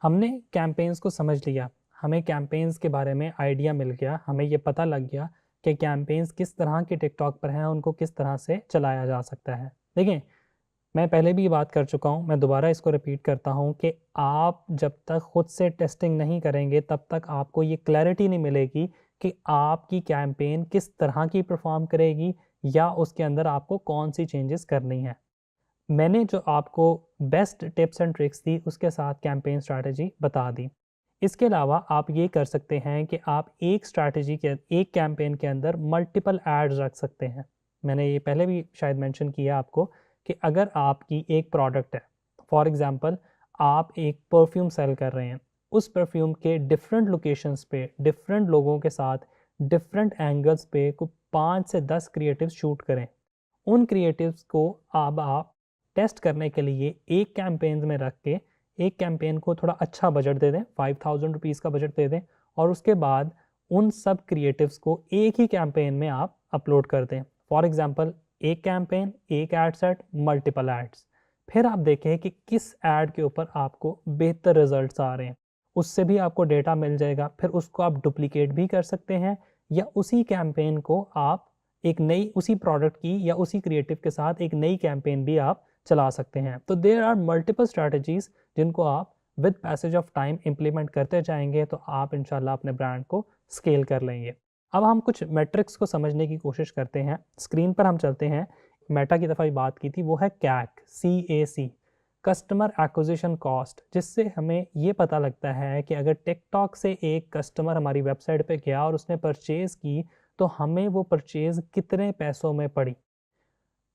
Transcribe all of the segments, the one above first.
हमने कैंपेन्स को समझ लिया, हमें कैंपेन्स के बारे में आइडिया मिल गया, हमें ये पता लग गया कि कैंपेन्स किस तरह के टिकटॉक पर हैं, उनको किस तरह से चलाया जा सकता है। देखिए, मैं पहले भी ये बात कर चुका हूँ, मैं दोबारा इसको रिपीट करता हूँ कि आप जब तक खुद से टेस्टिंग नहीं करेंगे तब तक आपको ये क्लैरिटी नहीं मिलेगी कि आपकी कैंपेन किस तरह की परफॉर्म करेगी या उसके अंदर आपको कौन सी चेंजेस करनी है। मैंने जो आपको बेस्ट टिप्स एंड ट्रिक्स दी उसके साथ कैंपेन स्ट्रैटेजी बता दी। इसके अलावा आप ये कर सकते हैं कि आप एक कैंपेन के अंदर मल्टीपल एड्स रख सकते हैं। मैंने ये पहले भी शायद मेंशन किया आपको कि अगर आपकी एक प्रोडक्ट है, फॉर एग्जांपल आप एक परफ्यूम सेल कर रहे हैं, उस परफ्यूम के डिफरेंट लोकेशंस पे डिफरेंट लोगों के साथ डिफरेंट एंगल्स पे कुछ 5 से 10 क्रिएटिव्स शूट करें। उन क्रिएटिव्स को अब आप टेस्ट करने के लिए एक कैंपेन में रख के एक कैंपेन को थोड़ा अच्छा बजट दे दें, 5000 रुपीज़ का बजट दे दें, और उसके बाद उन सब क्रिएटिव्स को एक ही कैंपेन में आप अपलोड कर दें। फॉर एग्जांपल एक कैंपेन, एक एड सेट, मल्टीपल एड्स। फिर आप देखें कि किस ऐड के ऊपर आपको बेहतर रिजल्ट्स आ रहे हैं, उससे भी आपको डेटा मिल जाएगा। फिर उसको आप डुप्लीकेट भी कर सकते हैं या उसी कैंपेन को आप एक नई उसी प्रोडक्ट की या उसी क्रिएटिव के साथ एक नई कैंपेन भी आप चला सकते हैं। तो देयर आर मल्टीपल स्ट्रैटेजीज जिनको आप with passage of time implement करते जाएंगे तो आप इंशाल्लाह अपने ब्रांड को स्केल कर लेंगे। अब हम कुछ मैट्रिक्स को समझने की कोशिश करते हैं। स्क्रीन पर हम चलते हैं। मेटा की दफ़ा बात की थी, वो है CAC, कस्टमर एक्विजिशन कॉस्ट, जिससे हमें ये पता लगता है कि अगर टिकटॉक से एक कस्टमर हमारी वेबसाइट पे गया और उसने परचेज़ की तो हमें वो परचेज़ कितने पैसों में पड़ी।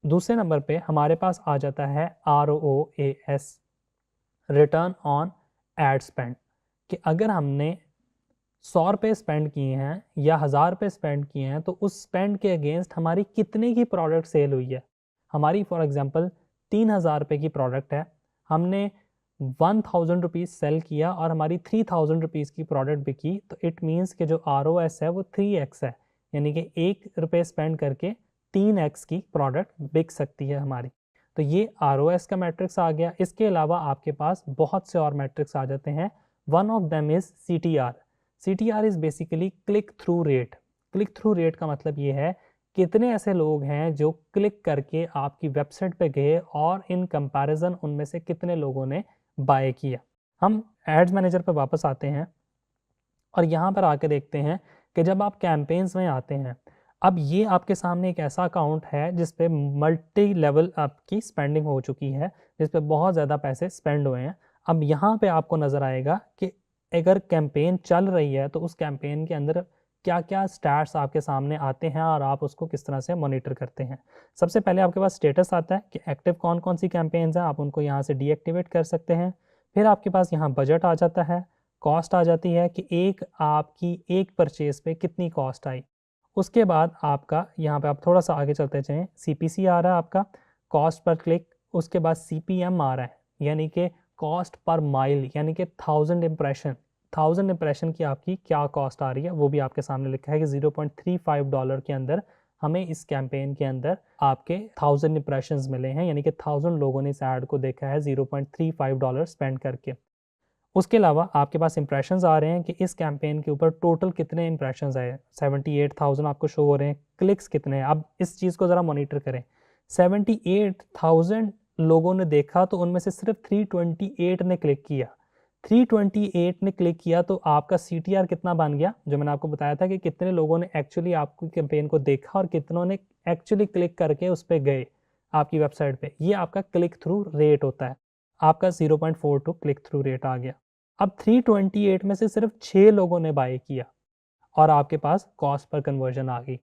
दूसरे नंबर पे हमारे पास आ जाता है ROAS, return on ad spend, कि अगर हमने 100 रुपये स्पेंड किए हैं या 1000 रुपये स्पेंड किए हैं तो उस स्पेंड के अगेंस्ट हमारी कितने की प्रोडक्ट सेल हुई है। हमारी फॉर एग्जांपल 3000 रुपये की प्रोडक्ट है, हमने 1000 रुपीज़ सेल किया और हमारी 3000 रुपीज़ की प्रोडक्ट बिकी, तो इट मीन्स कि जो ROS है वो 3x है, यानी कि 1 रुपये स्पेंड करके 3x की प्रोडक्ट बिक सकती है हमारी। तो ये ROS का मैट्रिक्स आ गया। इसके अलावा आपके पास बहुत से और मैट्रिक्स आ जाते हैं। One of them is CTR। CTR is basically click through rate. Click through rate का मतलब ये है कितने ऐसे लोग हैं जो क्लिक करके आपकी वेबसाइट पे गए और इन कंपैरिजन उनमें से कितने लोगों ने बाय किया। हम एड्स मैनेजर पर वापस आते हैं और यहाँ पर आके देखते हैं कि जब आप कैंपेन्स में आते हैं, अब ये आपके सामने एक ऐसा अकाउंट है जिस पे मल्टी लेवल आपकी स्पेंडिंग हो चुकी है, जिस पे बहुत ज़्यादा पैसे स्पेंड हुए हैं। अब यहाँ पे आपको नज़र आएगा कि अगर कैंपेन चल रही है तो उस कैंपेन के अंदर क्या क्या स्टैट्स आपके सामने आते हैं और आप उसको किस तरह से मॉनिटर करते हैं। सबसे पहले आपके पास स्टेटस आता है कि एक्टिव कौन कौन सी कैंपेन्स हैं, आप उनको यहाँ से डीएक्टिवेट कर सकते हैं। फिर आपके पास यहाँ बजट आ जाता है, कॉस्ट आ जाती है कि आपकी एक परचेज पे कितनी कॉस्ट आई। उसके बाद आपका यहाँ पे आप थोड़ा सा आगे चलते जाएं, CPC आ रहा है आपका, कॉस्ट पर क्लिक। उसके बाद CPM आ रहा है, यानी कि कॉस्ट पर माइल, यानी कि 1000 इंप्रेशन की आपकी क्या कॉस्ट आ रही है, वो भी आपके सामने लिखा है कि $0.35 के अंदर हमें इस कैंपेन के अंदर आपके 1000 इंप्रेशंस मिले हैं, यानी कि 1000 लोगों ने इस ऐड को देखा है $0.35 स्पेंड करके। उसके अलावा आपके पास इंप्रेशंस आ रहे हैं कि इस कैंपेन के ऊपर टोटल कितने इंप्रेशंस आए, 78,000 आपको शो हो रहे हैं। क्लिक्स कितने हैं, अब इस चीज़ को ज़रा मॉनिटर करें। 78,000 लोगों ने देखा तो उनमें से सिर्फ 328 ने क्लिक किया। 328 ने क्लिक किया तो आपका CTR कितना बन गया, जो मैंने आपको बताया था कि कितने लोगों ने एक्चुअली आपकी कैंपेन को देखा और कितनों ने एक्चुअली क्लिक करके उस पर गए आपकी वेबसाइट पे। ये आपका क्लिक थ्रू रेट होता है। आपका 0.42 क्लिक थ्रू रेट आ गया। अब 328 में से सिर्फ 6 लोगों ने बाय किया और आपके पास कॉस्ट पर कन्वर्जन आ गई।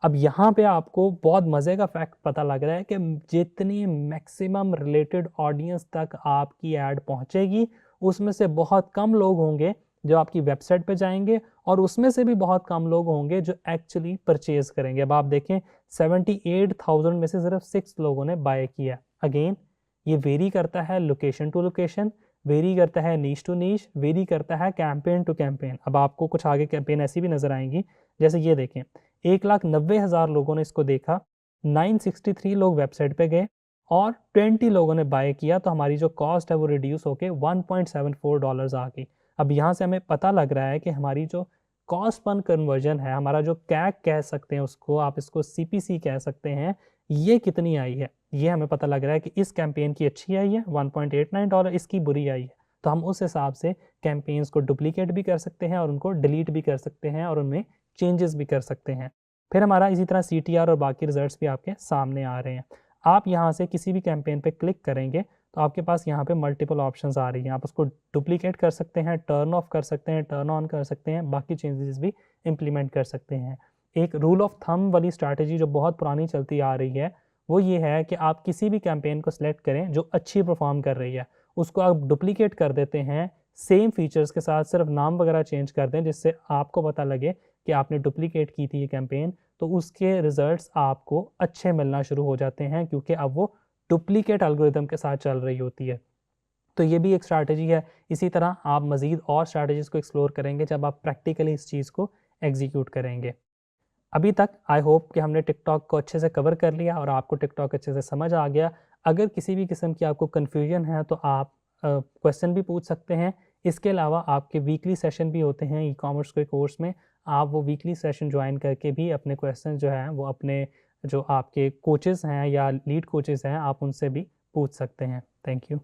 अब यहाँ पे आपको बहुत मज़े का फैक्ट पता लग रहा है कि जितनी मैक्सिमम रिलेटेड ऑडियंस तक आपकी ऐड पहुँचेगी उसमें से बहुत कम लोग होंगे जो आपकी वेबसाइट पे जाएंगे और उसमें से भी बहुत कम लोग होंगे जो एक्चुअली परचेज करेंगे। अब आप देखें 78,000 में से सिर्फ 6 लोगों ने बाय किया। अगेन ये वेरी करता है लोकेशन टू लोकेशन, वेरी करता है नीश टू नीश, वेरी करता है कैंपेन टू कैंपेन। अब आपको कुछ आगे कैंपेन ऐसी भी नज़र आएंगी, जैसे ये देखें 1,90,000 लोगों ने इसको देखा, 963 लोग वेबसाइट पे गए और 20 लोगों ने बाय किया तो हमारी जो कॉस्ट है वो रिड्यूस होके $1.74 आ गई। अब यहाँ से हमें पता लग रहा है कि हमारी जो कॉस्ट पर कन्वर्जन है, हमारा जो कैक कह सकते हैं उसको, आप इसको CPC कह सकते हैं, ये कितनी आई है। ये हमें पता लग रहा है कि इस कैंपेन की अच्छी आई है $1.89, इसकी बुरी आई है। तो हम उस हिसाब से कैंपेन्स को डुप्लीकेट भी कर सकते हैं और उनको डिलीट भी कर सकते हैं और उनमें चेंजेस भी कर सकते हैं। फिर हमारा इसी तरह CTR और बाकी रिजल्ट्स भी आपके सामने आ रहे हैं। आप यहाँ से किसी भी कैंपेन पे क्लिक करेंगे तो आपके पास यहाँ पे मल्टीपल ऑप्शंस आ रही हैं। आप उसको डुप्लीकेट कर सकते हैं, टर्न ऑफ कर सकते हैं, टर्न ऑन कर सकते हैं, बाकी चेंजेस भी इम्प्लीमेंट कर सकते हैं। एक रूल ऑफ थंब वाली स्ट्रैटेजी जो बहुत पुरानी चलती आ रही है वो ये है कि आप किसी भी कैंपेन को सिलेक्ट करें जो अच्छी परफॉर्म कर रही है, उसको आप डुप्लीकेट कर देते हैं सेम फीचर्स के साथ, सिर्फ नाम वगैरह चेंज कर दें जिससे आपको पता लगे कि आपने डुप्लीकेट की थी ये कैंपेन, तो उसके रिजल्ट्स आपको अच्छे मिलना शुरू हो जाते हैं क्योंकि अब वो डुप्लीकेट एल्गोरिदम के साथ चल रही होती है। तो ये भी एक स्ट्रैटेजी है। इसी तरह आप मज़ीद और स्ट्रैटेजीज़ को एक्सप्लोर करेंगे जब आप प्रैक्टिकली इस चीज़ को एग्जीक्यूट करेंगे। अभी तक आई होप कि हमने टिकटॉक को अच्छे से कवर कर लिया और आपको टिकटॉक अच्छे से समझ आ गया। अगर किसी भी किस्म की आपको कन्फ्यूजन है तो आप क्वेश्चन भी पूछ सकते हैं। इसके अलावा आपके वीकली सेशन भी होते हैं ई-कॉमर्स के कोर्स में, आप वो वीकली सेशन ज्वाइन करके भी अपने क्वेश्चन जो हैं वो अपने जो आपके कोचेज़ हैं या लीड कोचेज़ हैं आप उनसे भी पूछ सकते हैं। Thank you.